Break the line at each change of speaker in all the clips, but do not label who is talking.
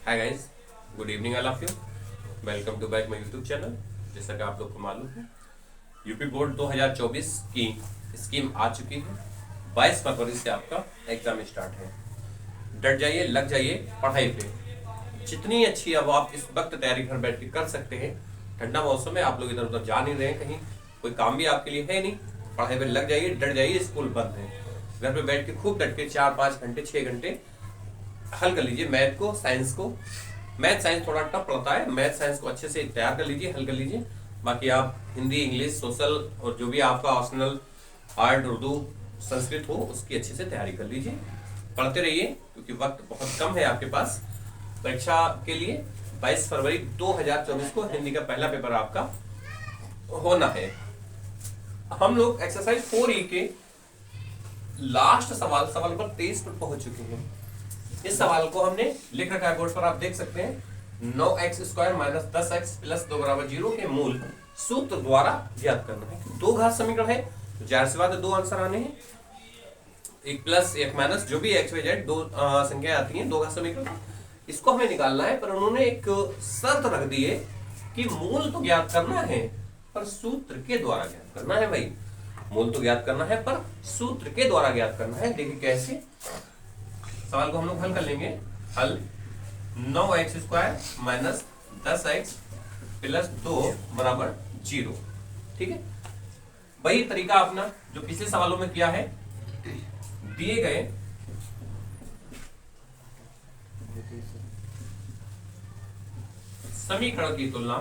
Hi guys, good evening all of you. Welcome to back my YouTube channel. जैसा कि आप लोग को मालूम है, यूपी बोर्ड 2024 की स्कीम आ चुकी है। 22 फरवरी से आपका एग्जाम स्टार्ट है। डट जाइए, लग जाइए पढ़ाई पे। जितनी अच्छी अब आप इस वक्त तैयारी घर बैठ के कर सकते हैं। ठंडा मौसम है, आप लोग इधर उधर जा नहीं रहे हैं, कहीं कोई काम भी आपके लिए है नहीं। पढ़ाई पे लग जाइए, डट जाइए। स्कूल बंद है, घर पे बैठ के खूब डट के 4-5 घंटे 6 घंटे हल कर लीजिए मैथ को, साइंस को। मैथ साइंस थोड़ा टफ पड़ता है, मैथ साइंस को अच्छे से तैयार कर लीजिए, हल कर लीजिए। बाकी आप हिंदी, इंग्लिश, सोशल और जो भी आपका ऑप्शनल आर्ट, उर्दू, संस्कृत हो, उसकी अच्छे से तैयारी कर लीजिए। पढ़ते रहिए क्योंकि वक्त बहुत कम है आपके पास परीक्षा के लिए। 22 फरवरी 2024 को हिंदी का पहला पेपर आपका होना है। हम लोग एक्सरसाइज 4E के लास्ट सवाल नंबर 23 पर पहुंच चुके हैं। इस सवाल को हमने लिख रखा है बोर्ड पर, आप देख सकते हैं। 9x² माइनस 10x प्लस 2 बराबर 0 के मूल सूत्र द्वारा ज्ञात करना है। दो घात समीकरण है तो जाहिर सी बात है दो आंसर आने हैं, एक प्लस एक माइनस, जो भी एक्स वाई जेड दो संख्याएं आती हैं, दो घात समीकरण। इसको हमें निकालना है, पर उन्होंने एक शर्त रख दी है कि मूल तो ज्ञात करना है पर सूत्र के द्वारा ज्ञात करना है। भाई, मूल तो ज्ञात करना है पर सूत्र के द्वारा ज्ञात करना है। देखिए कैसे सवाल को हम लोग हल कर लेंगे। हल 9x² माइनस 10x प्लस 2 बराबर 0। ठीक है, वही तरीका अपना जो पिछले सवालों में किया है। दिए गए समीकरण की तुलना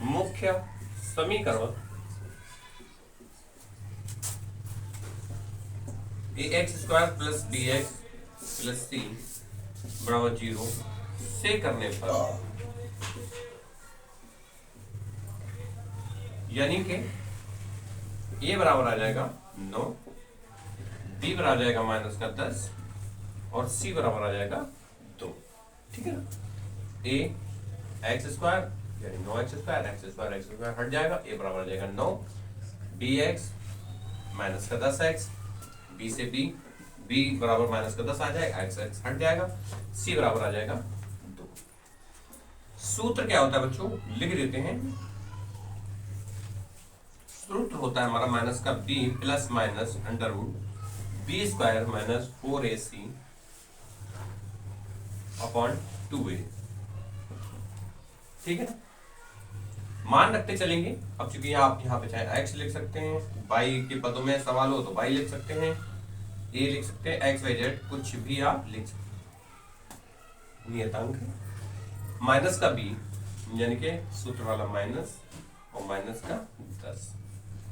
मुख्य समीकरण ax² plus bx plus c बराबर 0 से करने पर, यानी कि a बराबर आ जाएगा 9, b बराबर आ जाएगा माइनस का 10 और c बराबर आ जाएगा 2। ठीक है ना। a x² यानी 9x² हट जाएगा, a बराबर आ जाएगा 9, bx माइनस का 10x, b से b बराबर माइनस का 10 आ जाएगा, x हट जाएगा, c बराबर आ जाएगा 2। सूत्र क्या होता है बच्चों, लिख देते हैं। सूत्र होता है हमारा माइनस का b plus minus under root b² minus 4ac upon 2a। ठीक है ना, मान रखते चलेंगे। अब चूंकि आप यहाँ पे चाहे x लिख सकते हैं, y के पदों में सवाल हो तो y लिख सकते हैं, a लिख सकते हैं, x y z कुछ भी आप लिख सकते हैं। नियतांक माइनस का b यानी कि सूत्र वाला माइनस और माइनस का 10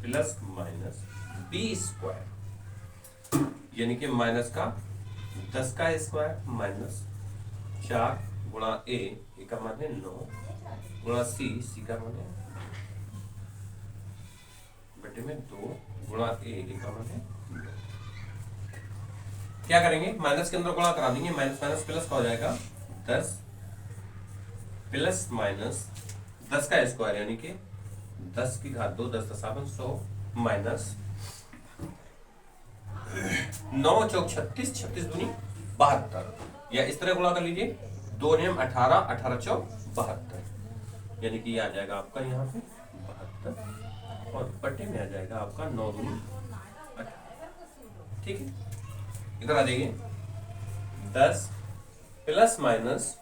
प्लस माइनस b² यानी कि माइनस का 10 का स्क्वायर माइनस 4 गुणा a का मान है 9 गुणा c का मान है बटे में 2 गुणा a का मान है 2। क्या करेंगे, माइनस के अंदर गुणा करा देंगे, माइनस माइनस प्लस का हो जाएगा 10 प्लस माइनस 10 का स्क्वायर यानी कि 10 की घात 2, 10 × 100 माइनस 9 चौक 36, 36 दूनी 72, या इस तरह गुणा कर लीजिए, 2 नियम 18, 18 चौक 72, यानी कि ये आ जाएगा आपका यहाँ पे 72 और बटे में आ जाएगा आपका 9 दूनी 18। ठीक है, इधर आ जाइए, 10 प्लस माइनस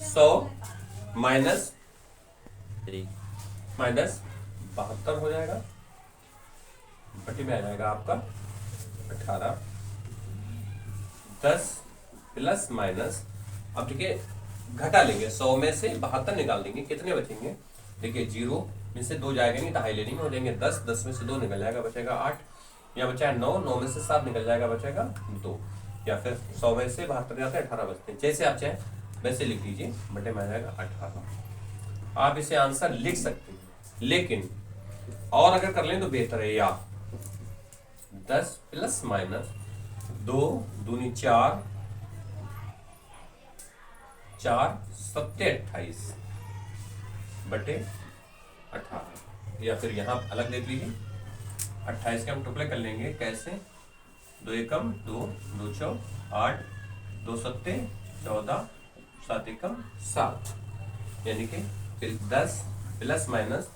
100 माइनस 72 हो जाएगा, बटे में आ जाएगा आपका 18। 10 प्लस माइनस, अब देखिए घटा लेंगे, 100 में से 72 निकाल देंगे, कितने बचेंगे। देखिए 0 में से 2 जाएगा नहीं, दहाई लेनी हो जाएंगे 10, 10 में से 2 निकल जाएगा, बचेगा 8, या बचा 9, 9 में से 7 निकल जाएगा, बचेगा 2, या फिर 100 में से 72 जाते हैं 18 बचते हैं। जैसे आप चाहे वैसे लिख लीजिए, बटे में आ जाएगा 18। आप इसे आंसर लिख सकते हैं, लेकिन और अगर कर लें तो बेहतर है। या 10 प्लस माइनस 2 दूनी 4, 4 7 28 बटे 18, या फिर यहाँ अलग देख लीजिए। 28 के हम टुकड़े कर लेंगे कैसे, 2 एकम 2, 2 चौ 8, 2 सत्ते 14, 7 एकम 7, यानी कि फिर 10 प्लस माइनस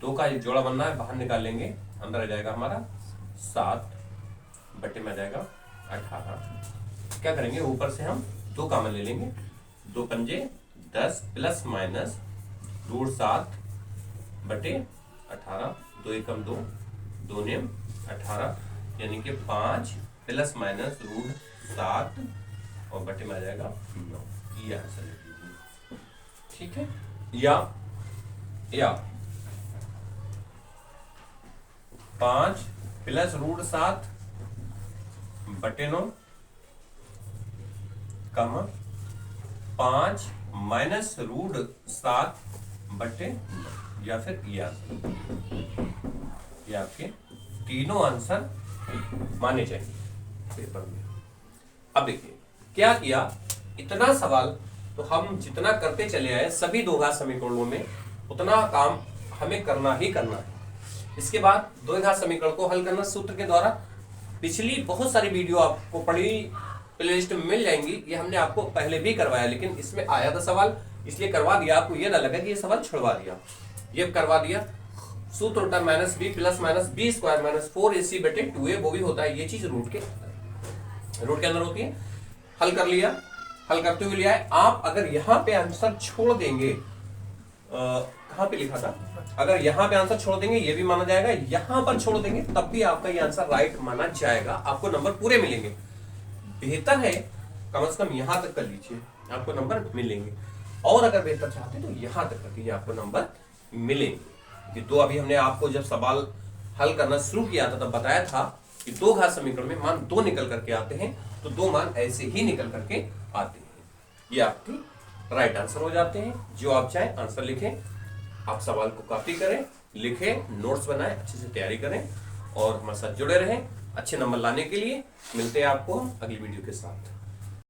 2 का एक जोड़ा बनना है, बाहर निकाल लेंगे, अंदर आ जाएगा हमारा 7 बटे में आ जाएगा 18। क्या करेंगे, ऊपर से हम 2 कॉमन ले लेंगे, 2 पंजे 10 प्लस माइनस रूट 7 बटे 18, 2 एकम 2, 2 नियम 18, यानी कि 5 प्लस माइनस रूट 7 और बटे में आ जाएगा 9। ये आंसर लिख लीजिए, ठीक है। या 5 प्लस रूट 7 बटे 9 कमा 5 माइनस रूट 7 बटे 9, या फिर ये आपके तीनों आंसर माने जाएंगे पेपर में। अब देखिए क्या किया, इतना सवाल तो हम जितना करते चले आए सभी दो घात समीकरणों में, उतना काम हमें करना ही करना है। इसके बाद दो घात समीकरण को हल करना सूत्र के द्वारा। पिछली बहुत सारी वीडियो आपको पढ़ी प्लेलिस्ट में मिल जाएंगी, ये हमने आपको पहले भी करवाया, लेकिन इसमें आया था सवाल इसलिए करवा दिया, आपको ये ना लगा कि ये सवाल छुड़वा दिया, ये करवा दिया। सूत्र होता है minus B plus minus B square minus 4ac बटे 2a, वो भी होता है ये चीज रूट के अंदर होती है। हल कर लिया, हल करते हुए लिया है। आप अगर यहाँ पे आंसर छोड़ देंगे, कहाँ पे लिखा था, अगर यहाँ पे आंसर छोड़ देंगे ये भी माना जाएगा, यहाँ पर छोड़ देंगे तब भी आपका ये आंसर राइट माना जाएगा, आपको नंबर पूरे मिलेंगे। बेहतर है कम से कम यहाँ तक कर लीजिए, आपको नंबर मिलेंगे, और अगर बेहतर चाहते हैं तो यहाँ तक कर दीजिए, आपको नंबर मिलेंगे। कि तो अभी हमने आपको जब सवाल हल करना शुरू किया था तब बताया था कि दो घात समीकरण में मान 2 निकल करके आते हैं, तो 2 मान ऐसे ही निकल करके आते हैं, ये आपके राइट आंसर हो जाते हैं। जो आप चाहें आंसर लिखें, आप सवाल को कॉपी करें, लिखें, नोट्स बनाएं, अच्छे से तैयारी करें और हमारे साथ जुड़े रहें अच्छे नंबर लाने के लिए। मिलते हैं आपको अगली वीडियो के साथ।